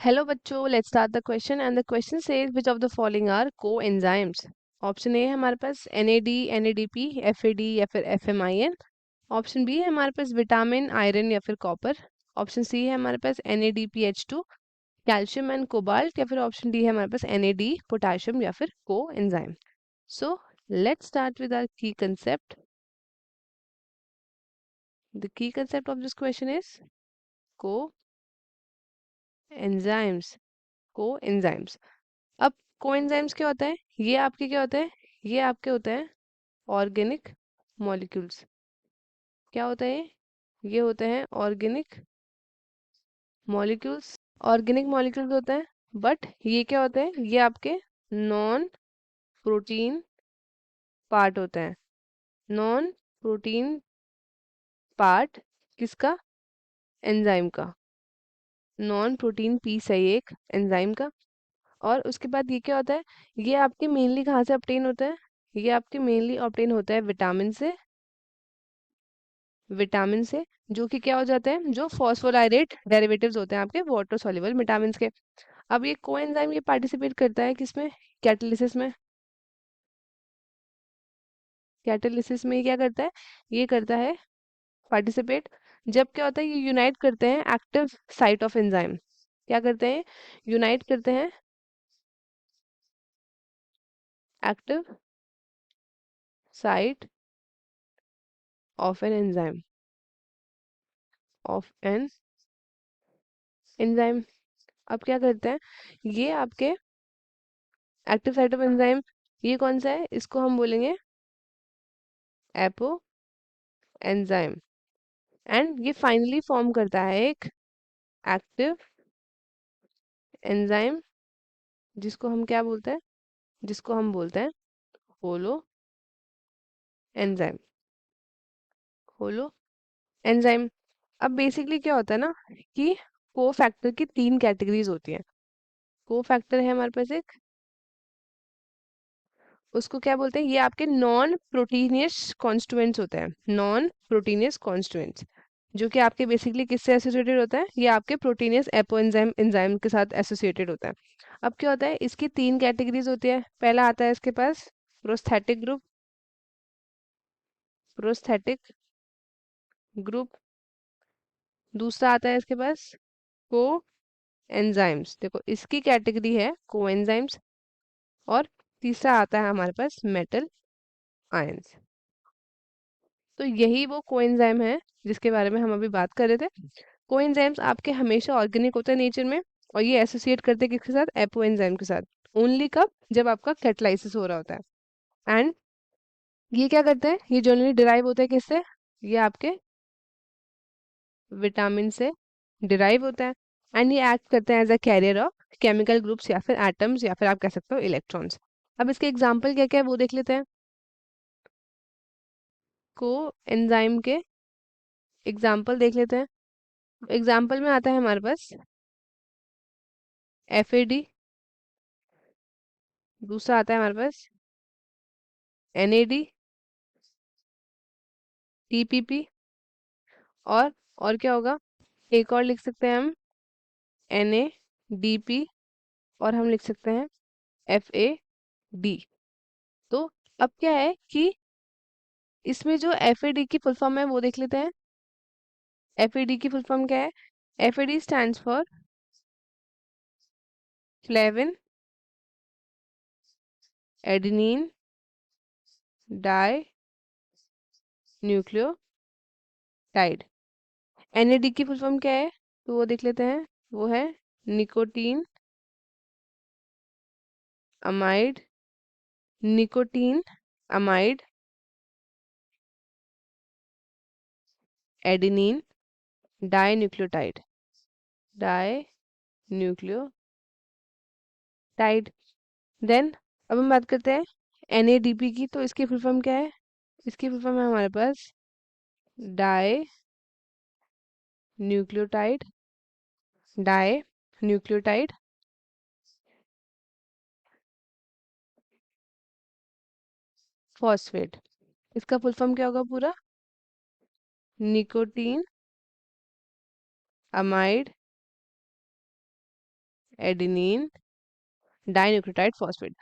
Hello बच्चों, let's start the question and the question says which of the following are coenzymes. Option A है हमारे पास NAD, NADP, FAD या फिर FMIN। Option B है हमारे पास विटामिन, आयरन या फिर कॉपर। ऑप्शन सी है हमारे पास NADPH2, कैल्शियम एंड कोबाल्ट, या फिर ऑप्शन डी है हमारे पास NAD, पोटाशियम या फिर coenzyme. So let's start with our key concept. The key concept of this question is coenzymes. Coenzymes. अब कोएंजाइम्स क्या होता है? ये आपके क्या होता है? ये आपके होते हैं ऑर्गेनिक मॉलिक्यूल्स। क्या होता है ये होते हैं ऑर्गेनिक मॉलिक्यूल्स। ऑर्गेनिक मॉलिक्यूल्स होते हैं, बट ये क्या होते हैं? ये आपके नॉन प्रोटीन पार्ट होते हैं। नॉन प्रोटीन पार्ट किसका? एंजाइम का। नॉन प्रोटीन पीस है ये एक एंजाइम का। और उसके बाद ये क्या होता है? ये आपके मेनली कहाँ से ऑब्टेन होता है? ये आपके मेनली ऑब्टेन होता है विटामिन से। विटामिन से, जो कि क्या हो जाते हैं? जो फॉस्फोलाइरेट डेरिवेटिव्स होते हैं आपके वाटर सॉल्युबल विटामिन के। अब ये कोएंजाइम ये पार्टिसिपेट करता है किसमें? कैटालिसिस में। कैटालिसिस में ये क्या करता है? ये करता है पार्टिसिपेट। जब क्या होता है? ये यूनाइट करते हैं एक्टिव साइट ऑफ एंजाइम। क्या करते हैं? यूनाइट करते हैं active site of an enzyme. Of an enzyme. अब क्या करते हैं? ये आपके एक्टिव साइट ऑफ एंजाइम, ये कौन सा है? इसको हम बोलेंगे एपो एंजाइम। एंड ये फाइनली फॉर्म करता है एक एक्टिव एंजाइम, जिसको हम क्या बोलते हैं? जिसको हम बोलते हैं होलो एंजाइम। Holo enzyme. अब बेसिकली क्या होता है ना कि को फैक्टर की तीन कैटेगरीज होती हैं। को फैक्टर है हमारे पास एक, उसको क्या बोलते हैं? ये आपके नॉन प्रोटीनियस कॉन्स्टिट्यूएंट्स होते हैं। नॉन प्रोटीनियस कॉन्स्टिट्यूएंट्स, जो कि आपके बेसिकली किससे एसोसिएटेड होता है? ये आपके प्रोटीनियस एपो एंजाइम एंजाइम के साथ एसोसिएटेड होता है। अब क्या होता है? इसकी तीन कैटेगरीज होती है। पहला आता है इसके पास प्रोस्थेटिक ग्रुप। Prosthetic group. दूसरा आता है इसके पास को एंजाइम्स। देखो इसकी कैटेगरी है को एंजाइम्स। और तीसरा आता है हमारे पास मेटल आयंस। तो यही वो कोएंजाइम है जिसके बारे में हम अभी बात कर रहे थे। कोएंजाइम्स आपके हमेशा ऑर्गेनिक होते हैं नेचर में, और ये एसोसिएट करते हैं किसके साथ? एपो एंजाइम के साथ। ओनली कब? जब आपका कैटालाइसिस हो रहा होता है। एंड ये क्या करते हैं? ये जनरली डिराइव होते हैं किससे? ये आपके विटामिन से डिराइव होता है। एंड ये एक्ट करते हैं as a carrier of chemical groups या फिर एटम्स या फिर आप कह सकते हो इलेक्ट्रॉन्स। अब इसके एग्जाम्पल क्या क्या है वो देख लेते हैं। को एंजाइम के एग्जाम्पल देख लेते हैं। एग्जाम्पल में आता है हमारे पास FAD। दूसरा आता है हमारे पास NAD, TPP। और क्या होगा? एक और लिख सकते हैं हम NADP, और हम लिख सकते हैं FAD। तो अब क्या है कि इसमें जो FAD की फुल फॉर्म है वो देख लेते हैं। FAD की फुल फॉर्म क्या है? FAD stands for flavin adenine dinucleotide. NAD की फुल फॉर्म क्या है? तो वो देख लेते हैं। वो है nicotinamide. Nicotine amide adenine die nucleotide. Die nucleotide. Then अब हम बात करते हैं NADP की। तो इसकी फुल फॉर्म क्या है? इसकी फुल फॉर्म है हमारे पास di nucleotide. Die nucleotide phosphate. इसका फुल फॉर्म क्या होगा पूरा? Nicotine amide adenine dinucleotide phosphate.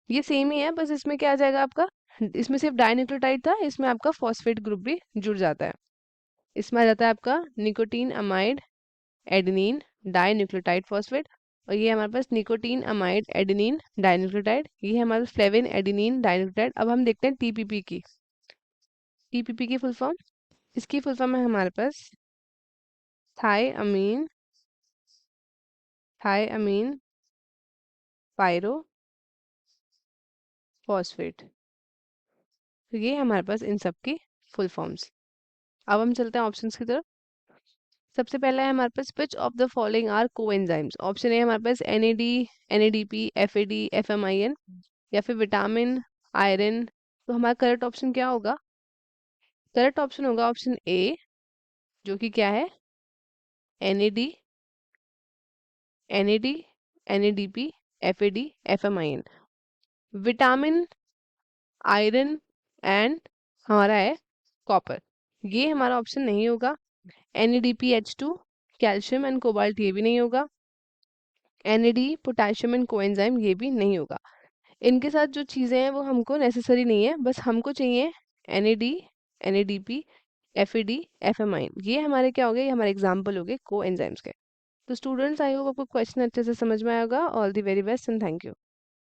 ये सेम ही है, बस इसमें क्या आ जाएगा आपका, इसमें सिर्फ डाइन्यूक्लियोटाइड था, इसमें आपका फॉस्फेट ग्रुप भी जुड़ जाता है। इसमें आ जाता है आपका nicotine amide adenine dinucleotide phosphate, और ये हमारे पास निकोटीन अमाइड एडेनिन डाइन्यूक्लियोटाइड, ये है हमारे पास फ्लेविन एडेनिन डाइन्यूक्लियोटाइड। अब हम देखते हैं टीपीपी की। टीपीपी की फुल फॉर्म, इसकी फुल फॉर्म है हमारे पास थाई अमीन पायरो फॉस्फेट। तो ये है हमारे पास इन सब की फुल फॉर्म्स। अब हम चलते हैं ऑप्शंस की तरफ। सबसे पहला है हमारे पास which of the following are coenzymes. Option A हमारे पास NAD NADP FAD FMIN, या फिर विटामिन आयरन। तो हमारा करेक्ट ऑप्शन क्या होगा? करेक्ट ऑप्शन होगा ऑप्शन ए, जो कि क्या है NAD NADP FAD FMIN। Vitamin iron and हमारा है कॉपर, ये हमारा ऑप्शन नहीं होगा। NADPH2 कैल्शियम एंड कोबाल्ट, ये भी नहीं होगा। NAD पोटेशियम एंड कोएंजाइम, ये भी नहीं होगा। इनके साथ जो चीज़ें हैं वो हमको नेसेसरी नहीं है, बस हमको चाहिए NAD NADP FAD FMIN। ये हमारे क्या हो गए, ये हमारे एग्जाम्पल हो गए को एंजाइम्स के। तो स्टूडेंट्स, आई होप आपको क्वेश्चन अच्छे से समझ में आएगा। All the very best and thank you.